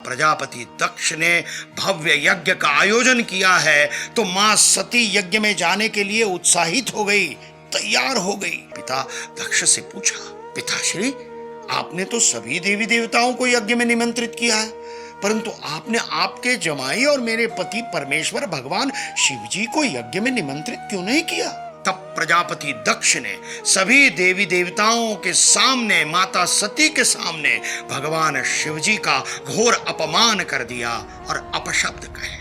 प्रजापति दक्ष ने भव्य यज्ञ का आयोजन किया है तो मां सती यज्ञ में जाने के लिए उत्साहित हो गई, तैयार हो गई। पिता दक्ष से पूछा, पिताश्री, आपने तो सभी देवी देवताओं को यज्ञ में निमंत्रित किया है, परंतु आपने आपके जमाई और मेरे पति परमेश्वर भगवान शिव जी को यज्ञ में निमंत्रित क्यों नहीं किया? तब प्रजापति दक्ष ने सभी देवी देवताओं के सामने, माता सती के सामने भगवान शिव जी का घोर अपमान कर दिया और अपशब्द कहे।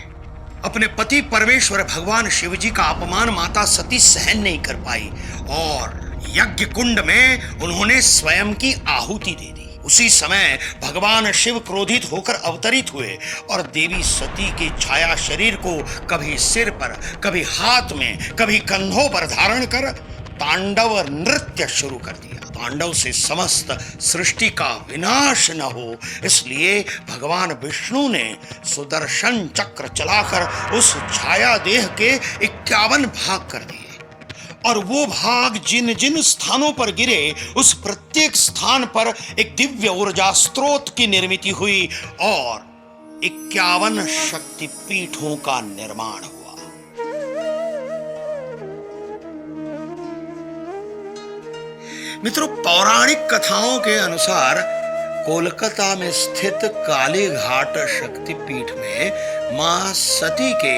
अपने पति परमेश्वर भगवान शिव जी का अपमान माता सती सहन नहीं कर पाई और यज्ञ कुंड में उन्होंने स्वयं की आहुति दे दी। उसी समय भगवान शिव क्रोधित होकर अवतरित हुए और देवी सती की छाया शरीर को कभी सिर पर, कभी हाथ में, कभी कंधों पर धारण कर तांडव नृत्य शुरू कर दिया। तांडव से समस्त सृष्टि का विनाश न हो, इसलिए भगवान विष्णु ने सुदर्शन चक्र चलाकर उस छाया देह के 51 भाग कर दिए और वो भाग जिन जिन स्थानों पर गिरे उस प्रत्येक स्थान पर एक दिव्य ऊर्जा स्रोत की निर्मित हुई और 51 शक्तिपीठों का निर्माण हुआ। मित्रों, पौराणिक कथाओं के अनुसार कोलकाता में स्थित काली घाट शक्तिपीठ में मां सती के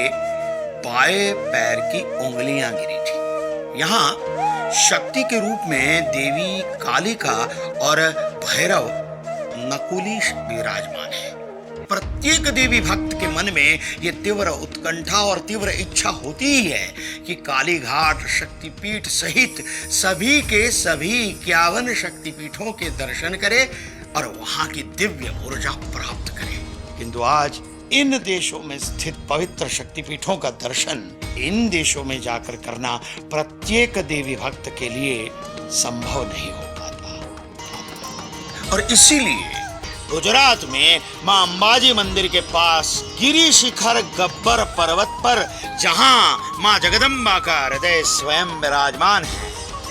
बाएं पैर की उंगलियां गिरी थी। यहाँ शक्ति के रूप में देवी कालिका और भैरव नकुलीश विराजमान है। प्रत्येक देवी भक्त के मन में यह तीव्र उत्कंठा और तीव्र इच्छा होती ही है कि काली घाट शक्तिपीठ सहित सभी के सभी 51 शक्तिपीठों के दर्शन करे और वहां की दिव्य ऊर्जा प्राप्त करे। किंतु आज इन देशों में स्थित पवित्र शक्तिपीठों का दर्शन इन देशों में जाकर करना प्रत्येक देवी भक्त के लिए संभव नहीं हो पाता। और इसीलिए गुजरात में मां अंबाजी मंदिर के पास गिरी शिखर गब्बर पर्वत पर जहां मां जगदम्बा का हृदय स्वयं विराजमान है,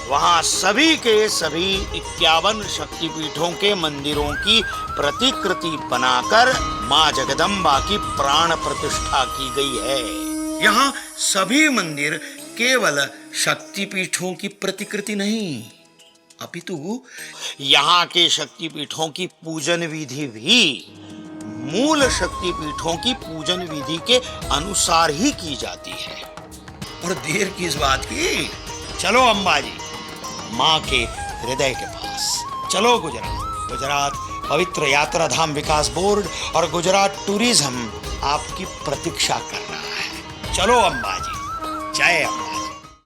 वहां सभी के सभी 51 शक्तिपीठों के मंदिरों की प्रतिकृति बनाकर मां जगदम्बा की प्राण प्रतिष्ठा की गई है। यहाँ सभी मंदिर केवल शक्तिपीठों की प्रतिकृति नहीं, अपितु यहाँ के शक्तिपीठों की पूजन विधि भी मूल शक्तिपीठों की पूजन विधि के अनुसार ही की जाती है। और देर किस बात की, चलो अंबाजी माँ के हृदय के पास, चलो गुजरात पवित्र यात्रा धाम विकास बोर्ड और गुजरात टूरिज्म आपकी प्रतीक्षा कर रहा है। चलो अंबाजी, जय अंबाजी।